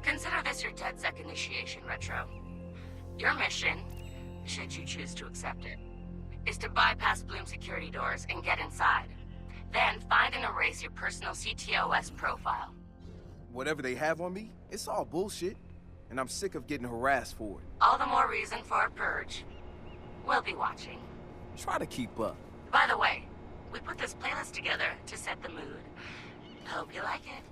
Consider this your DedSec initiation, Retro. Your mission, should you choose to accept it, is to bypass Bloom security doors and get inside. Then find and erase your personal CTOS profile. Whatever they have on me, it's all bullshit. And I'm sick of getting harassed for it. All the more reason for a purge. We'll be watching. Try to keep up. By the way, we put this playlist together to set the mood. Hope you like it.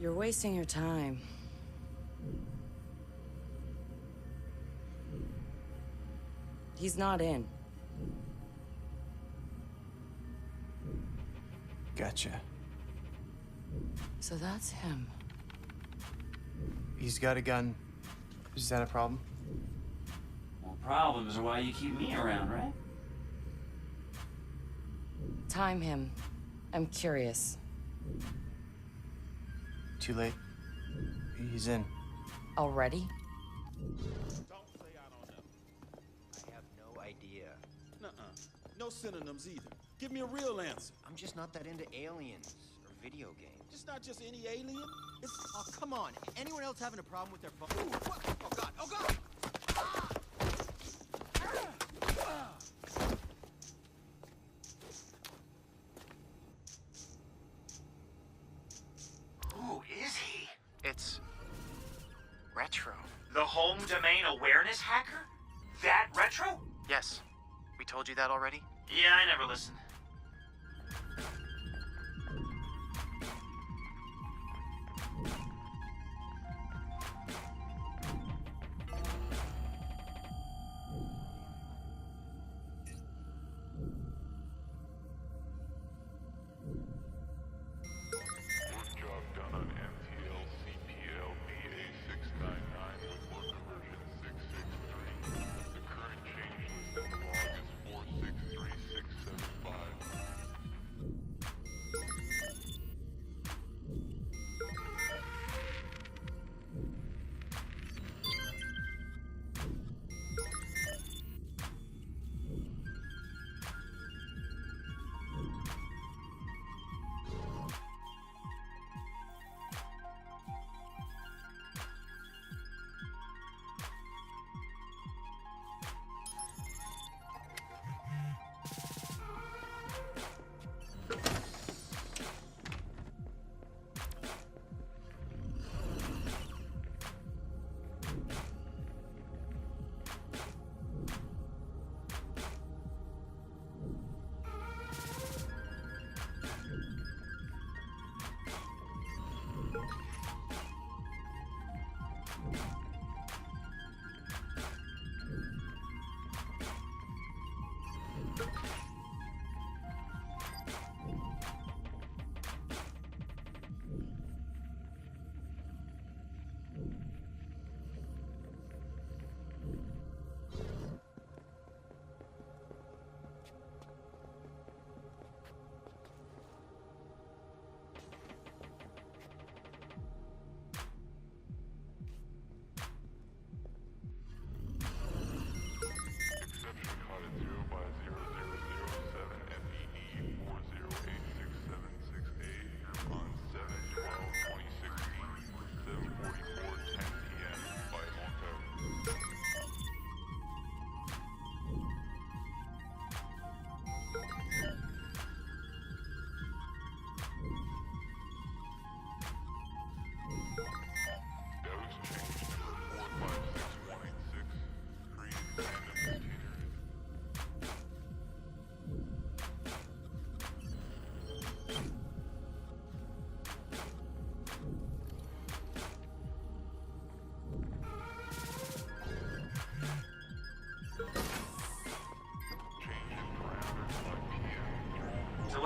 You're wasting your time. He's not in. Gotcha. So that's him. He's got a gun. Is that a problem? Well, problems are why you keep me around, right? Time him. I'm curious. Too late. He's in. Already? Don't say I don't know. I have no idea. Nuh-uh. No synonyms either. Give me a real answer. I'm just not that into aliens or video games. It's not just any alien. It's... Oh, come on. Anyone else having a problem with their phone? Ooh, what? Oh, God. Oh, God! Ah! Who is he? It's... Retro. The home domain awareness hacker? That Retro? Yes. We told you that already? Yeah, I never listened. Work job done on MTL CPL BA 699 with work version 663. The current change list in the log is 463675.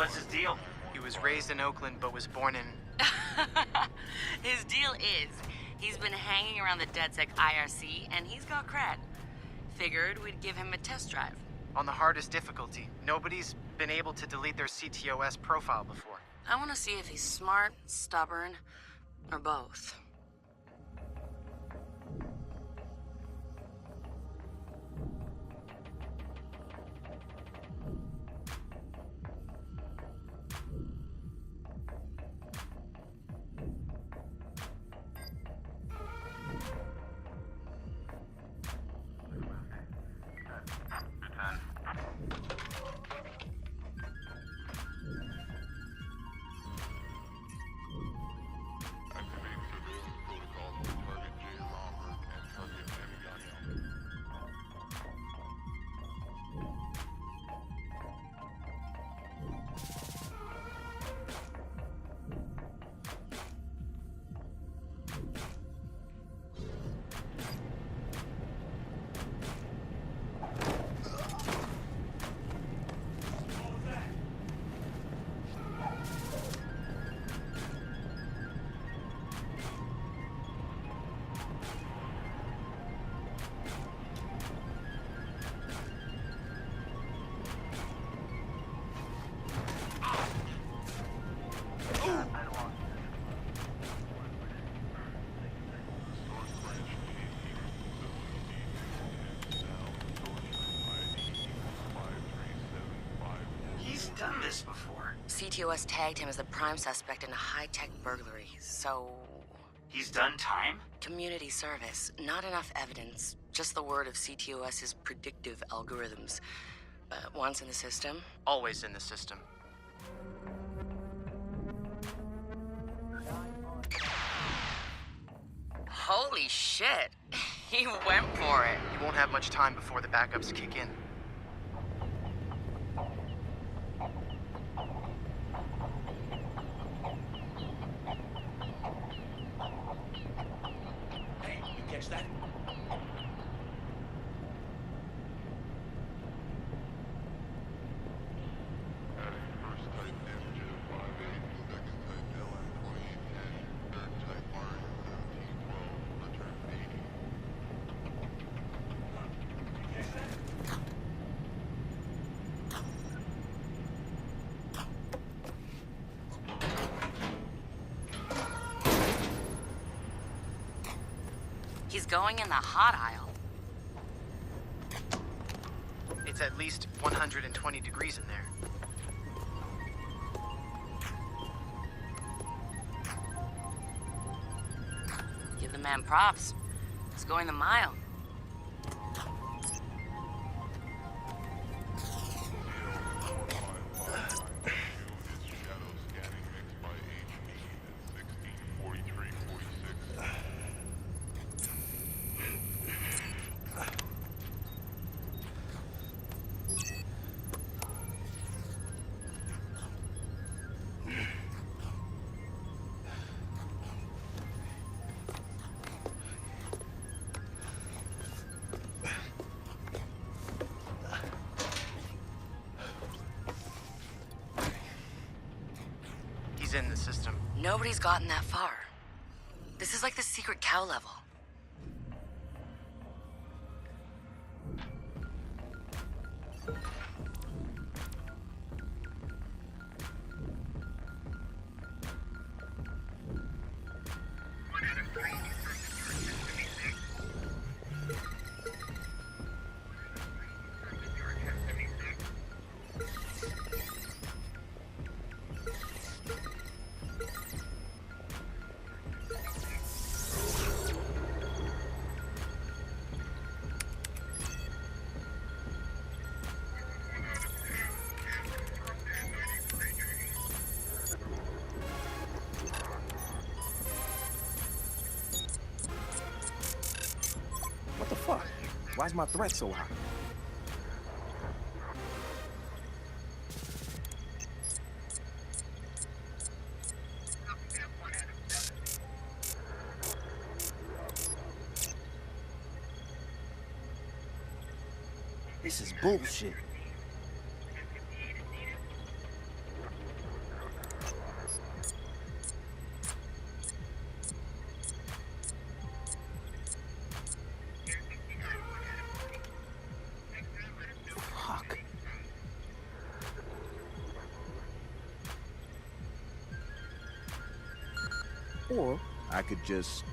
What's his deal? He was raised in Oakland but was born in... His deal is, he's been hanging around the DedSec IRC, and he's got cred. Figured we'd give him a test drive. on the hardest difficulty. Nobody's been able to delete their CTOS profile before. I want to see if he's smart, stubborn, or both. Activate surveillance protocols to target Jay Lomber and target Emiyanyo. He's done this before. CTOS tagged him as the prime suspect in a high-tech burglary, so... He's done time? Community service. Not enough evidence. Just the word of CTOS's predictive algorithms. But once in the system... Always in the system. Holy shit! He went for it. You won't have much time before the backups kick in. Hey, you catch that? Adding first type MJ58, second type LM2810, third type RM1712, return 80. He's going in the hot aisle. It's at least 120 degrees in there. Give the man props. He's going the mile. is shadow scanning mixed by HP at 164346. He's in the system. Nobody's gotten that far. This is like the secret cow level. What the fuck? Why's my threat so high? This is bullshit. Or I could just...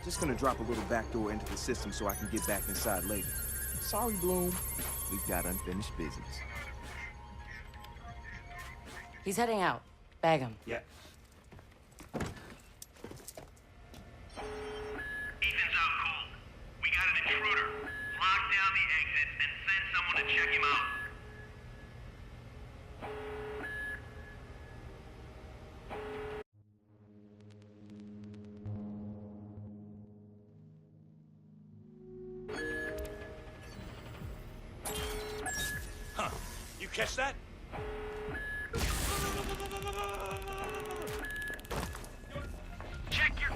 Just gonna drop a little backdoor into the system so I can get back inside later. Sorry, Bloom. We've got unfinished business. He's heading out. Bag him. Yeah. Ethan's out cold. We got an intruder. Lock down the exit, then send someone to check him out. Huh. You catch that? Check your...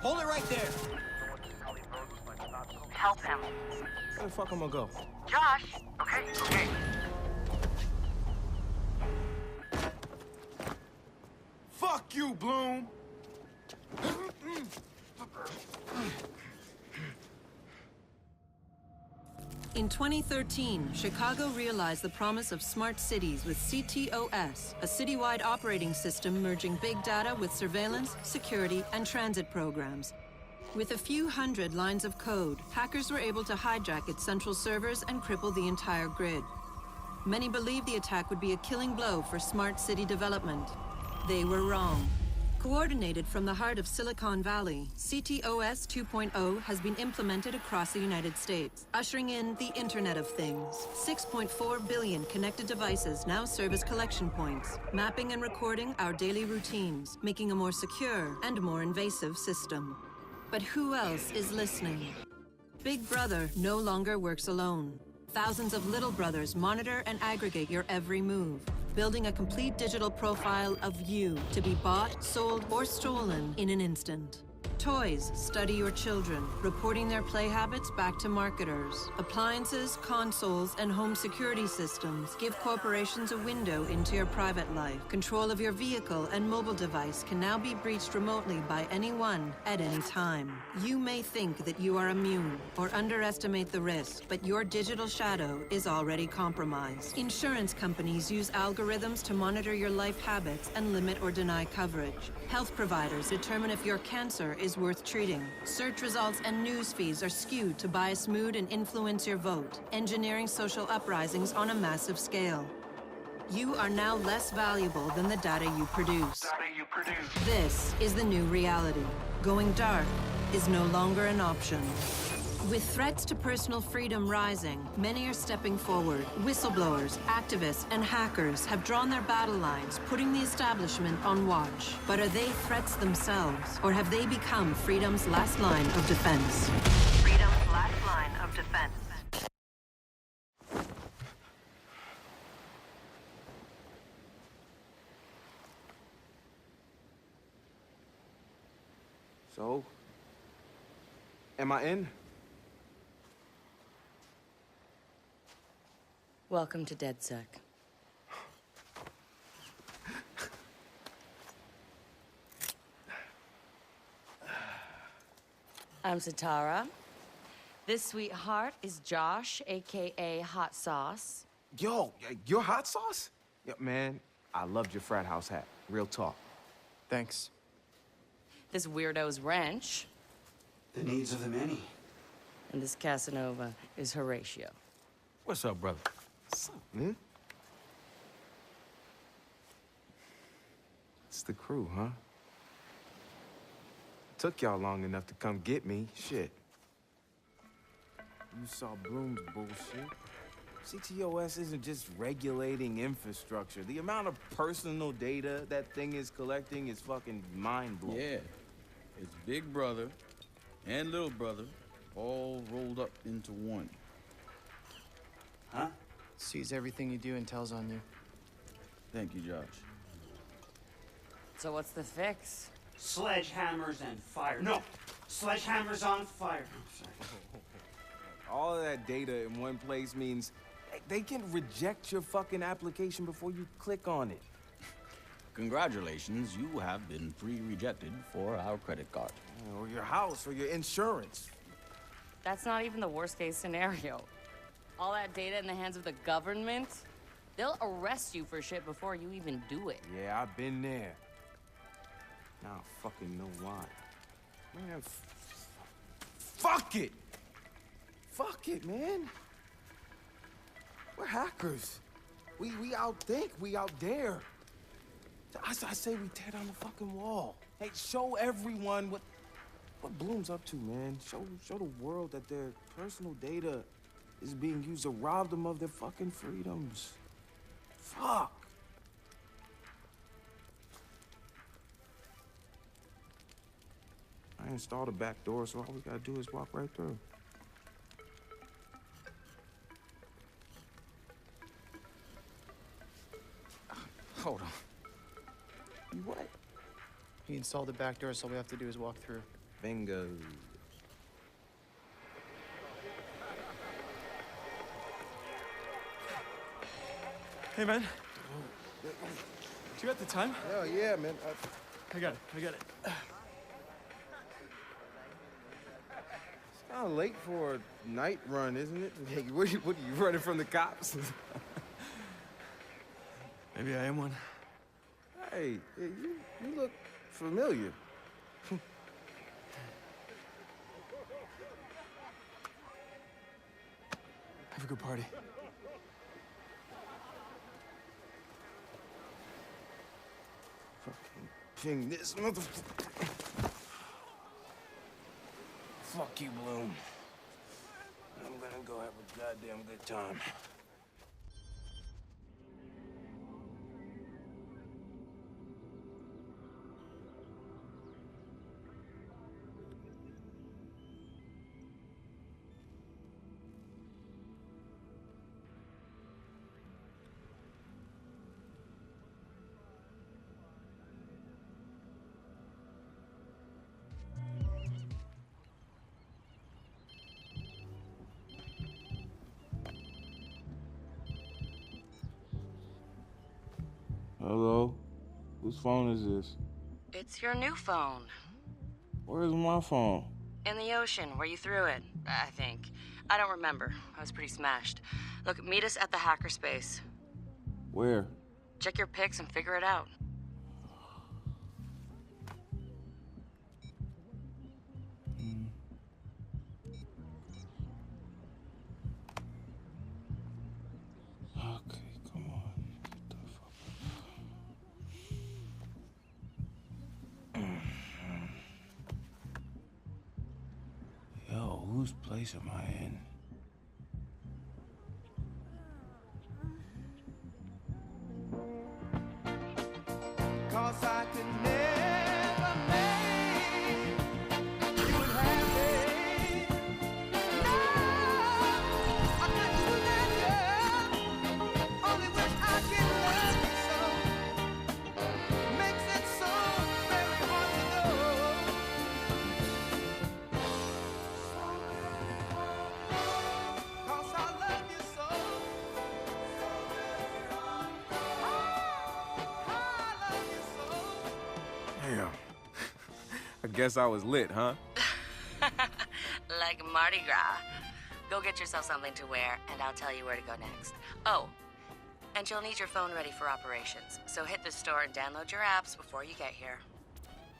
Hold it right there. Help him. Where the fuck am I gonna go? Josh! Okay. Fuck you, Bloom! In 2013, Chicago realized the promise of smart cities with CTOS, a citywide operating system merging big data with surveillance, security, and transit programs. With a few hundred lines of code, hackers were able to hijack its central servers and cripple the entire grid. Many believed the attack would be a killing blow for smart city development. They were wrong. Coordinated from the heart of Silicon Valley, CTOS 2.0 has been implemented across the United States, ushering in the Internet of Things. 6.4 billion connected devices now serve as collection points, mapping and recording our daily routines, making a more secure and more invasive system. But who else is listening? Big Brother no longer works alone. Thousands of little brothers monitor and aggregate your every move, building a complete digital profile of you to be bought, sold, or stolen in an instant. Toys study your children, reporting their play habits back to marketers. Appliances, consoles, and home security systems give corporations a window into your private life. Control of your vehicle and mobile device can now be breached remotely by anyone at any time. You may think that you are immune or underestimate the risk, but your digital shadow is already compromised. Insurance companies use algorithms to monitor your life habits and limit or deny coverage. Health providers determine if your cancer is worth treating. Search results and news feeds are skewed to bias mood and influence your vote, engineering social uprisings on a massive scale. You are now less valuable than the data you produce. This is the new reality. Going dark is no longer an option. With threats to personal freedom rising, many are stepping forward. Whistleblowers, activists, and hackers have drawn their battle lines, putting the establishment on watch. But are they threats themselves, or have they become freedom's last line of defense? Freedom's last line of defense. So, am I in? Welcome to DedSec. I'm Satara. This sweetheart is Josh, aka Hot Sauce. Yo, your hot sauce? Yeah, man, I loved your frat house hat. Real talk. Thanks. This weirdo's Wrench. The needs of the many. And this Casanova is Horatio. What's up, brother? What's up, man? It's the crew, huh? Took y'all long enough to come get me. Shit. You saw Bloom's bullshit. CTOS isn't just regulating infrastructure. The amount of personal data that thing is collecting is fucking mind-blowing. Yeah. It's Big Brother and Little Brother all rolled up into one. Huh? Sees everything you do and tells on you. Thank you, Josh. So what's the fix? Sledgehammers and fire. No! Sledgehammers on fire. I'm sorry. All of that data in one place means they can reject your fucking application before you click on it. Congratulations, you have been pre-rejected for our credit card. Or your house, or your insurance. That's not even the worst case scenario. All that data in the hands of the government, they'll arrest you for shit before you even do it. Yeah, I've been there. Now I fucking know why. Man, fuck it! Fuck it, man. We're hackers. We outthink, we out dare. I say we tear down the fucking wall. Hey, show everyone what Bloom's up to, man. Show the world that their personal data is being used to rob them of their fucking freedoms. Fuck. I installed a back door, so all we gotta do is walk right through. Hold on. You what? He installed the back door, so all we have to do is walk through. Bingo. Hey, man. Do you got the time? Oh, yeah, man. I got it. It's kind of late for a night run, isn't it? Hey, what are you running from the cops? Maybe I am one. Hey, you look familiar. Have a good party. Fucking ping this motherfucker. Fuck you, Bloom. I'm gonna go have a goddamn good time. Hello? Whose phone is this? It's your new phone. Where's my phone? In the ocean, where you threw it, I think. I don't remember. I was pretty smashed. Look, meet us at the hackerspace. Where? Check your pics and figure it out. Okay, come on. Get the fuck up. Yo, whose place am I in? Cause I could never make you happy. No, I couldn't do that, girl. Only wish I could love you so. Makes it so very hard to know. Damn. I guess I was lit, huh? Like Mardi Gras. Go get yourself something to wear, and I'll tell you where to go next. Oh, and you'll need your phone ready for operations, so hit the store and download your apps before you get here.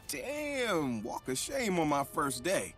Damn, walk of shame on my first day.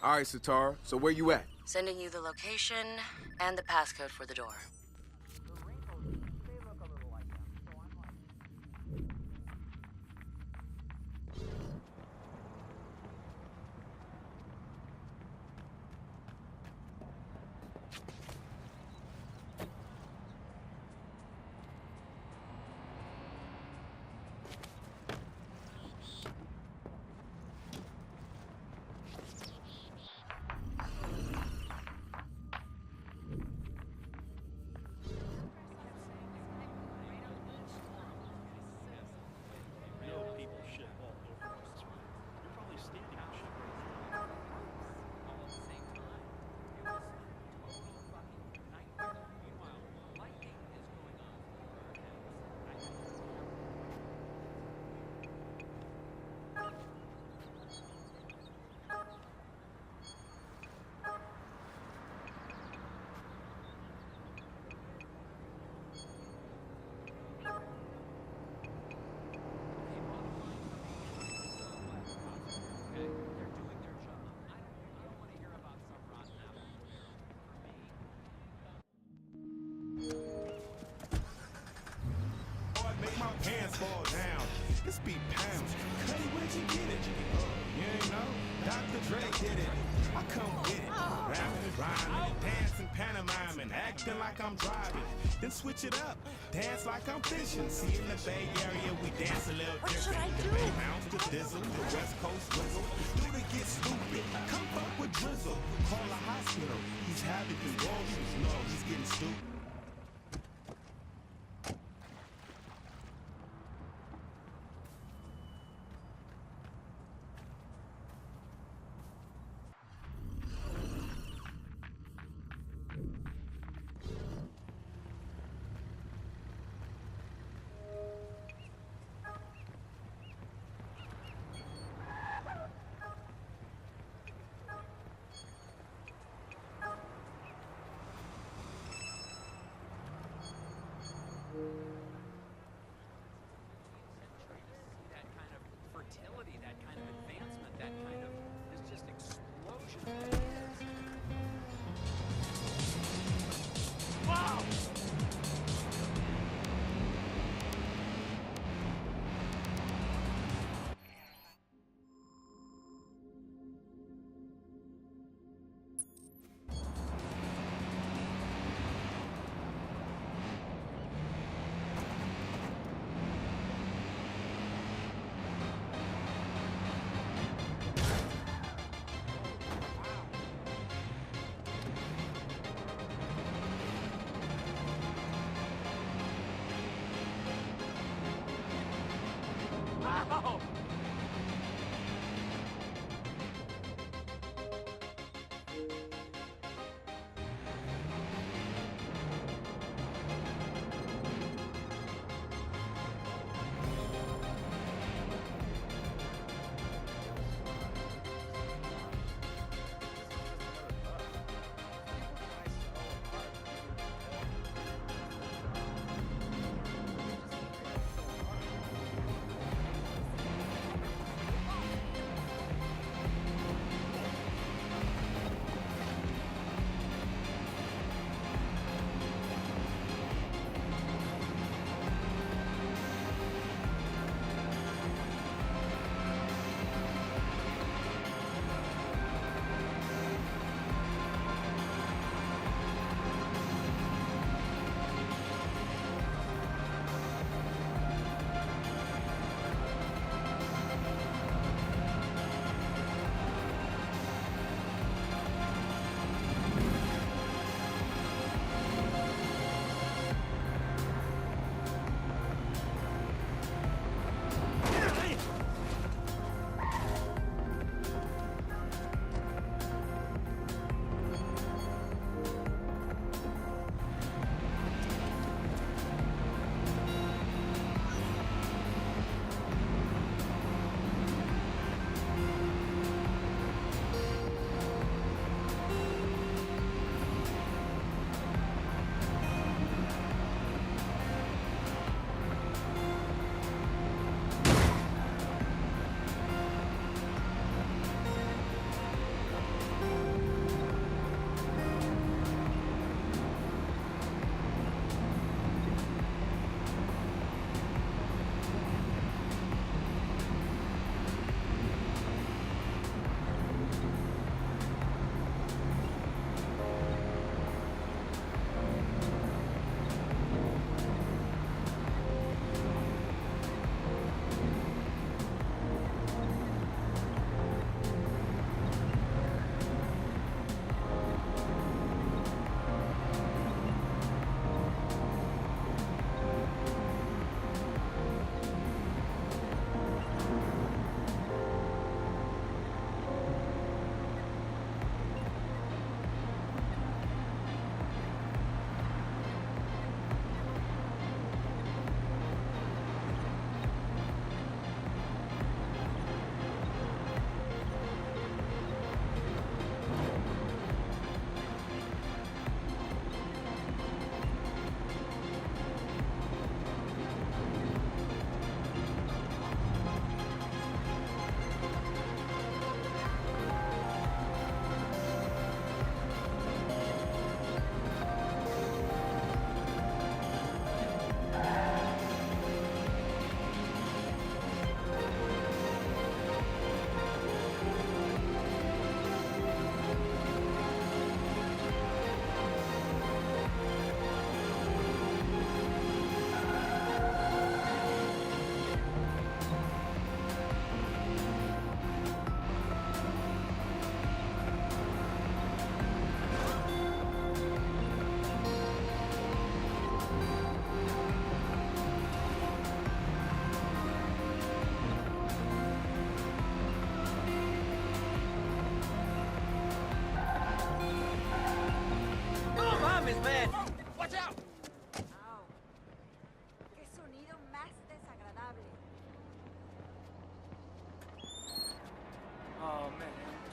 All right, Satara, so where you at? Sending you the location and the passcode for the door. fall down. This beat pounds. Cuddy, where'd you get it? You ain't know? Dr. Dre did it. I come with it. Rapping, rhyming, dancing, pantomiming, acting like I'm driving. Then switch it up. Dance like I'm fishing. See, in the Bay Area, we dance a little different. The Bay bounce, the dizzle, the West Coast whistle. Do to get stupid. Come fuck with Drizzle. Call a hospital. He's having convulsions. No, he's getting stupid.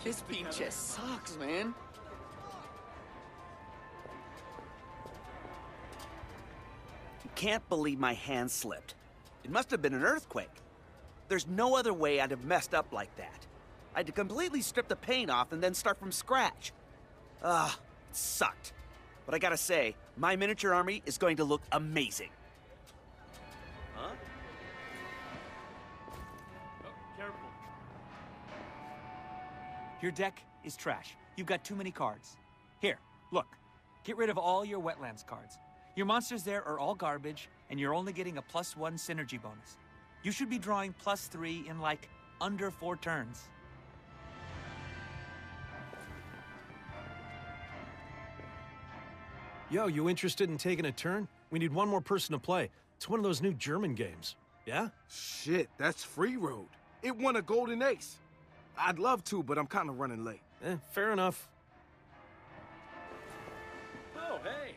This beat just sucks, man. Can't believe my hand slipped. It must have been an earthquake. There's no other way I'd have messed up like that. I had to completely strip the paint off and then start from scratch. It sucked. But I gotta say, my miniature army is going to look amazing. Huh? Oh, careful. Your deck is trash. You've got too many cards. Here, look. Get rid of all your wetlands cards. Your monsters there are all garbage, and you're only getting a +1 synergy bonus. You should be drawing +3 in, like, under 4 turns. Yo, you interested in taking a turn? We need one more person to play. It's one of those new German games. Yeah? Shit, that's Free Road. It won a golden ace. I'd love to, but I'm kind of running late. Fair enough. Oh, hey.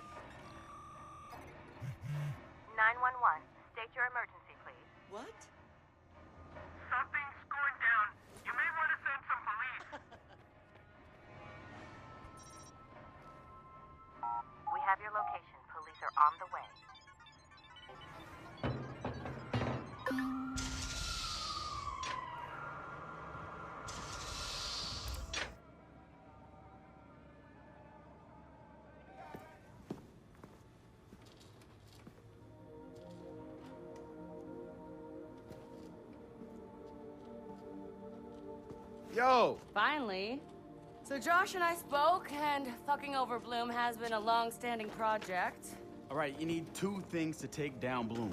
911. State your emergency, please. What? Something's going down. You may want to send some police. We have your location. Police are on the way. Yo! Finally. So Josh and I spoke, and fucking over Bloom has been a long-standing project. All right, you need 2 things to take down Bloom.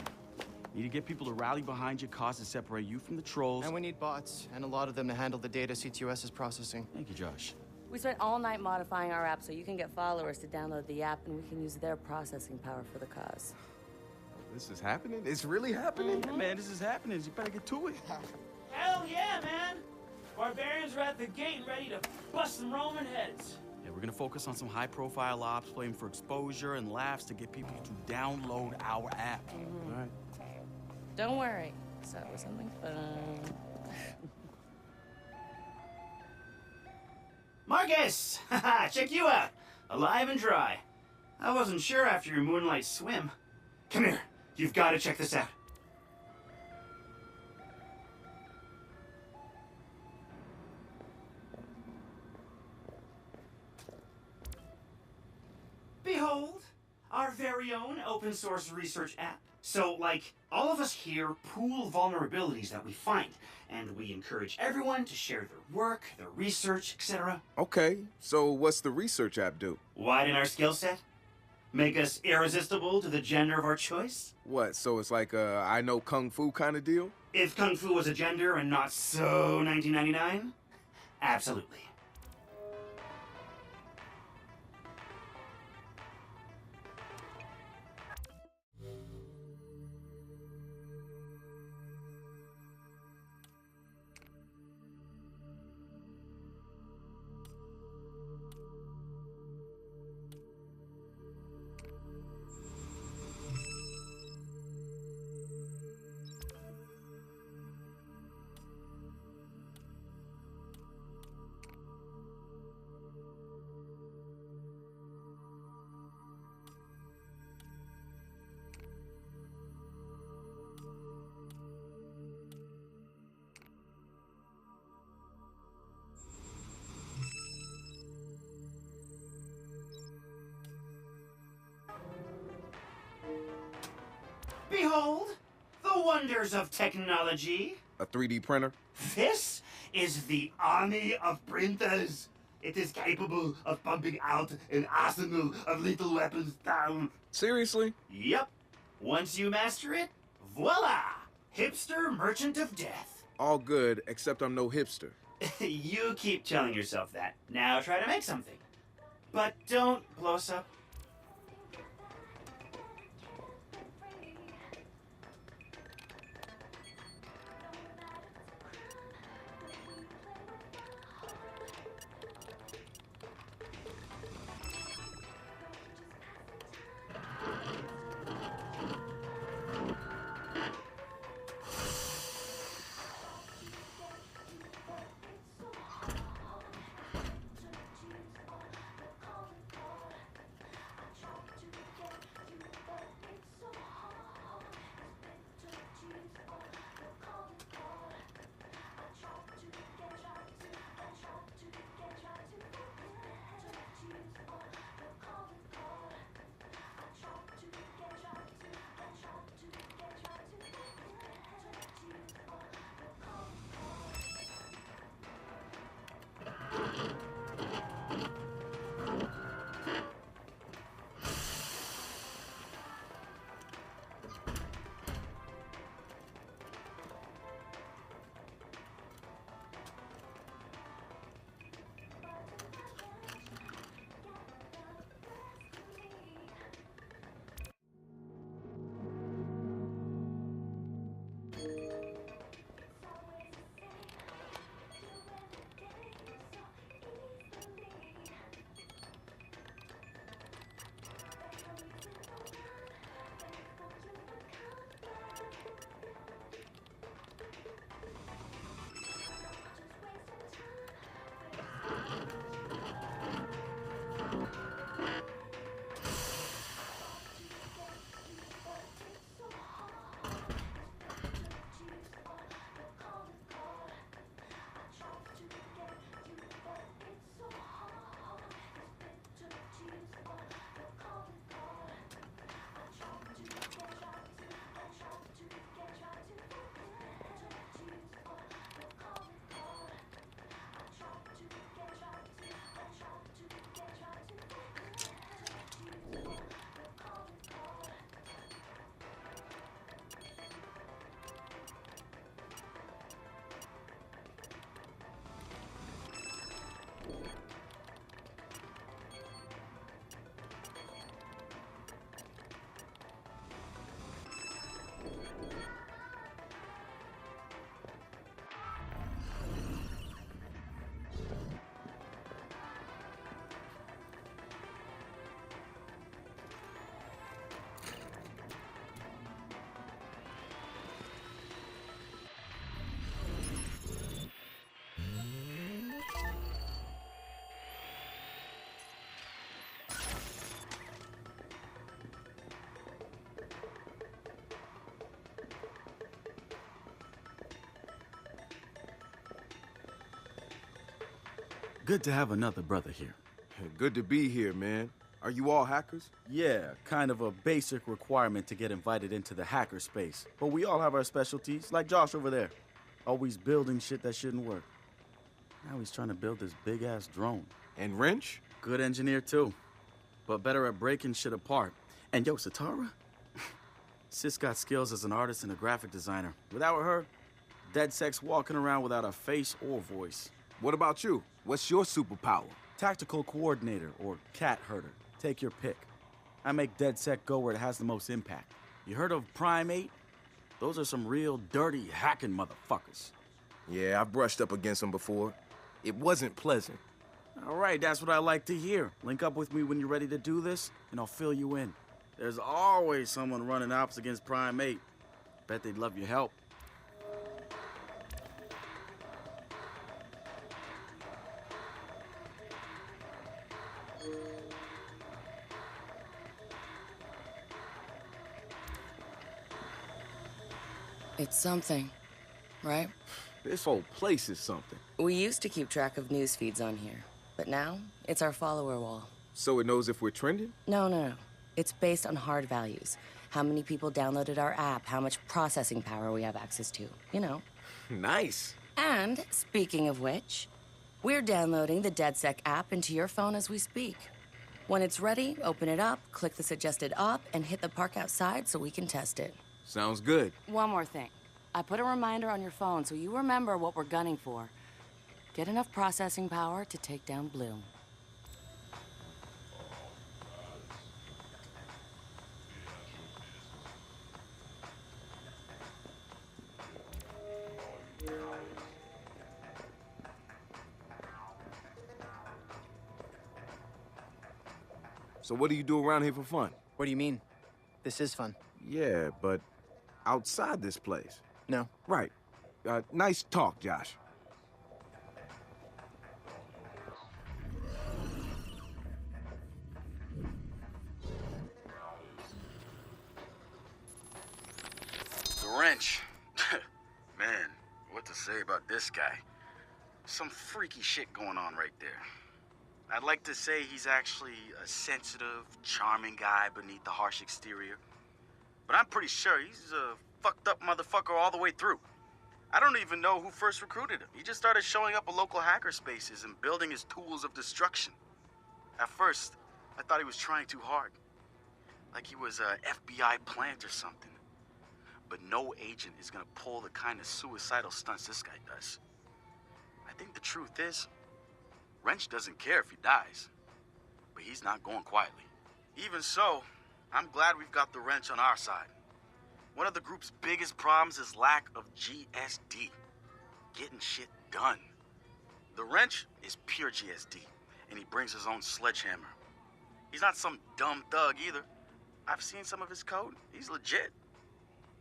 You need to get people to rally behind your cause to separate you from the trolls. And we need bots, and a lot of them to handle the data CTOS is processing. Thank you, Josh. We spent all night modifying our app so you can get followers to download the app, and we can use their processing power for the cause. This is happening? It's really happening? Yeah, man, this is happening. You better get to it. Hell yeah, man! Barbarians are at the gate ready to bust some Roman heads. Yeah, we're gonna focus on some high-profile ops, playing for exposure and laughs to get people to download our app. All right. Don't worry. So it was something fun. Marcus! Haha, check you out. Alive and dry. I wasn't sure after your moonlight swim. Come here. You've got to check this out. Behold, our very own open source research app. So, like, all of us here pool vulnerabilities that we find, and we encourage everyone to share their work, their research, etc. Okay, so what's the research app do? Widen our skill set? Make us irresistible to the gender of our choice? What, so it's like a I know Kung Fu kind of deal? If Kung Fu was a gender and not so 1999? Absolutely. Behold, the wonders of technology. A 3D printer? This is the army of printers. It is capable of pumping out an arsenal of lethal weapons down. Seriously? Yep. Once you master it, voila! Hipster merchant of death. All good, except I'm no hipster. You keep telling yourself that. Now try to make something. But don't blow us up. Good to have another brother here. Good to be here, man. Are you all hackers? Yeah, kind of a basic requirement to get invited into the hacker space. But we all have our specialties, like Josh over there. Always building shit that shouldn't work. Now he's trying to build this big-ass drone. And Wrench? Good engineer, too. But better at breaking shit apart. And yo, Satara? Sis got skills as an artist and a graphic designer. Without her, DedSec's walking around without a face or voice. What about you? What's your superpower? Tactical coordinator, or cat herder. Take your pick. I make DedSec go where it has the most impact. You heard of Prime 8? Those are some real dirty hacking motherfuckers. Yeah, I've brushed up against them before. It wasn't pleasant. All right, that's what I like to hear. Link up with me when you're ready to do this, and I'll fill you in. There's always someone running ops against Prime 8. Bet they'd love your help. It's something, right? This whole place is something. We used to keep track of news feeds on here, but now it's our follower wall. So it knows if we're trending? No. It's based on hard values. How many people downloaded our app, how much processing power we have access to, you know. Nice. And, speaking of which, we're downloading the DedSec app into your phone as we speak. When it's ready, open it up, click the suggested op, and hit the park outside so we can test it. Sounds good. One more thing. I put a reminder on your phone so you remember what we're gunning for. Get enough processing power to take down Bloom. So what do you do around here for fun? What do you mean? This is fun. Yeah, but outside this place. No. Right. Nice talk, Josh. The Wrench. Man, what to say about this guy? Some freaky shit going on right there. I'd like to say he's actually a sensitive, charming guy beneath the harsh exterior. But I'm pretty sure he's a fucked up motherfucker all the way through. I don't even know who first recruited him. He just started showing up at local hacker spaces and building his tools of destruction. At first, I thought he was trying too hard. Like he was a FBI plant or something. But no agent is gonna pull the kind of suicidal stunts this guy does. I think the truth is, Wrench doesn't care if he dies. But he's not going quietly. Even so, I'm glad we've got the Wrench on our side. One of the group's biggest problems is lack of GSD. Getting shit done. The Wrench is pure GSD, and he brings his own sledgehammer. He's not some dumb thug either. I've seen some of his code. He's legit.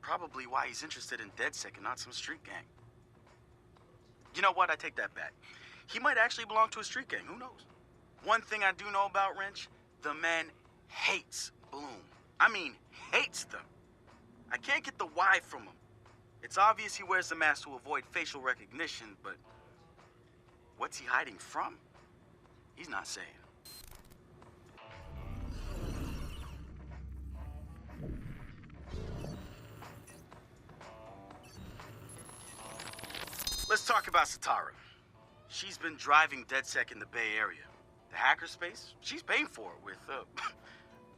Probably why he's interested in DedSec and not some street gang. You know what? I take that back. He might actually belong to a street gang. Who knows? One thing I do know about Wrench, the man hates Bloom. I mean, hates them. I can't get the why from him. It's obvious he wears the mask to avoid facial recognition, but what's he hiding from? He's not saying. Let's talk about Satara. She's been driving DedSec in the Bay Area. The hackerspace, she's paying for it with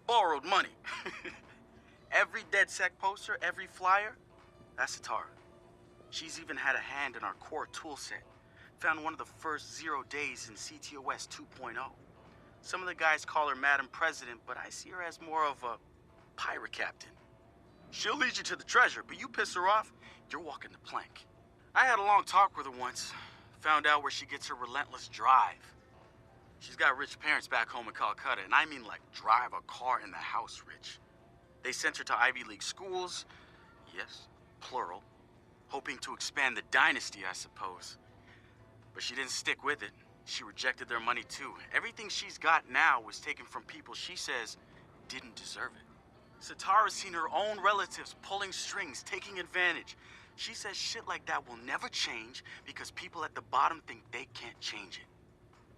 borrowed money. Every DedSec poster, every flyer, that's Satara. She's even had a hand in our core toolset. Found one of the first 0 days in CTOS 2.0. Some of the guys call her Madam President, but I see her as more of a pirate captain. She'll lead you to the treasure, but you piss her off, you're walking the plank. I had a long talk with her once. Found out where she gets her relentless drive. She's got rich parents back home in Calcutta, and I mean like drive a car in the house rich. They sent her to Ivy League schools, yes, plural, hoping to expand the dynasty, I suppose. But she didn't stick with it. She rejected their money too. Everything she's got now was taken from people she says didn't deserve it. Satara's seen her own relatives pulling strings, taking advantage. She says shit like that will never change because people at the bottom think they can't change it.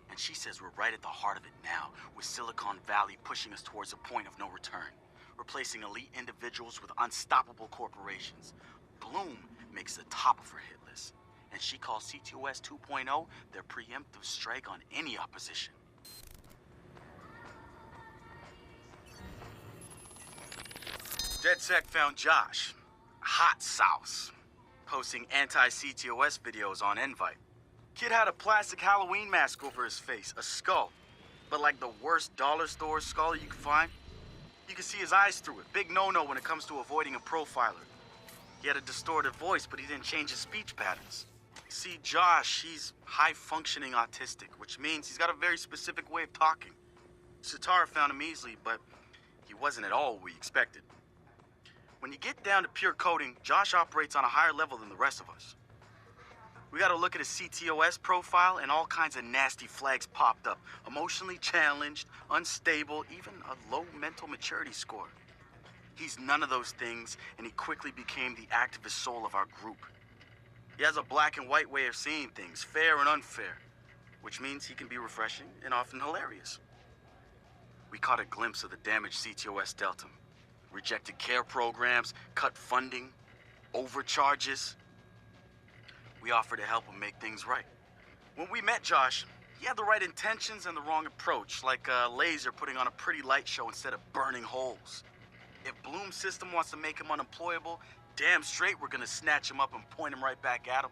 And she says we're right at the heart of it now, with Silicon Valley pushing us towards a point of no return, replacing elite individuals with unstoppable corporations. Bloom makes the top of her hit list, and she calls CTOS 2.0 their preemptive strike on any opposition. DedSec found Josh, hot sauce, posting anti-CTOS videos on Invite. Kid had a plastic Halloween mask over his face, a skull, but like the worst dollar store skull you could find. You could see his eyes through it. Big no-no when it comes to avoiding a profiler. He had a distorted voice, but he didn't change his speech patterns. See, Josh, he's high-functioning autistic, which means he's got a very specific way of talking. Satara found him easily, but he wasn't at all what we expected. When you get down to pure coding, Josh operates on a higher level than the rest of us. We gotta look at his CTOS profile, and all kinds of nasty flags popped up. Emotionally challenged, unstable, even a low mental maturity score. He's none of those things, and he quickly became the activist soul of our group. He has a black and white way of seeing things, fair and unfair, which means he can be refreshing and often hilarious. We caught a glimpse of the damage CTOS dealt him. Rejected care programs, cut funding, overcharges. We offered to help him make things right. When we met Josh, he had the right intentions and the wrong approach, like a laser putting on a pretty light show instead of burning holes. If Bloom's system wants to make him unemployable, damn straight we're gonna snatch him up and point him right back at him.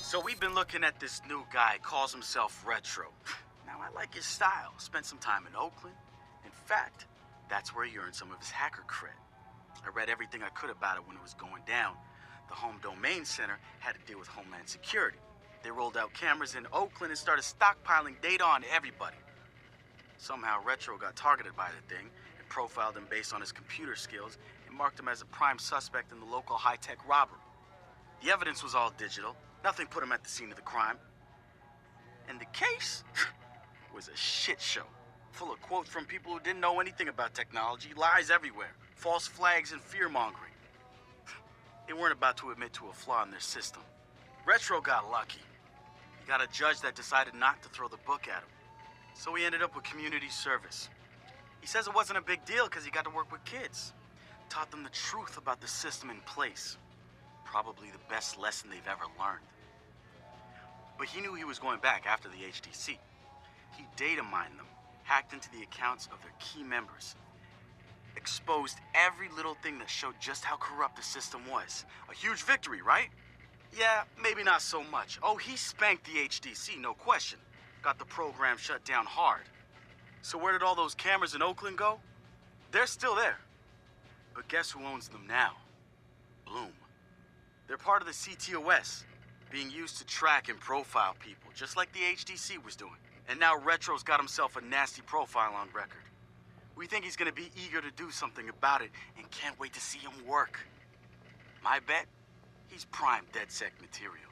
So we've been looking at this new guy, calls himself Retro. Now, I like his style. Spent some time in Oakland. In fact, that's where he earned some of his hacker cred. I read everything I could about it when it was going down. The Home Domain Center had to deal with Homeland Security. They rolled out cameras in Oakland and started stockpiling data on everybody. Somehow, Retro got targeted by the thing and profiled him based on his computer skills and marked him as a prime suspect in the local high-tech robbery. The evidence was all digital. Nothing put him at the scene of the crime. And the case was a shit show, full of quotes from people who didn't know anything about technology, lies everywhere, false flags and fear-mongering. They weren't about to admit to a flaw in their system. Retro got lucky. He got a judge that decided not to throw the book at him. So he ended up with community service. He says it wasn't a big deal because he got to work with kids. Taught them the truth about the system in place. Probably the best lesson they've ever learned. But he knew he was going back after the HDC. He data mined them, hacked into the accounts of their key members, exposed every little thing that showed just how corrupt the system was. A huge victory, right? Yeah, maybe not so much. Oh, he spanked the HDC, no question. Got the program shut down hard. So where did all those cameras in Oakland go? They're still there. But guess who owns them now? Bloom. They're part of the CTOS, being used to track and profile people, just like the HDC was doing. And now Retro's got himself a nasty profile on record. We think he's gonna be eager to do something about it and can't wait to see him work. My bet, he's prime DedSec material.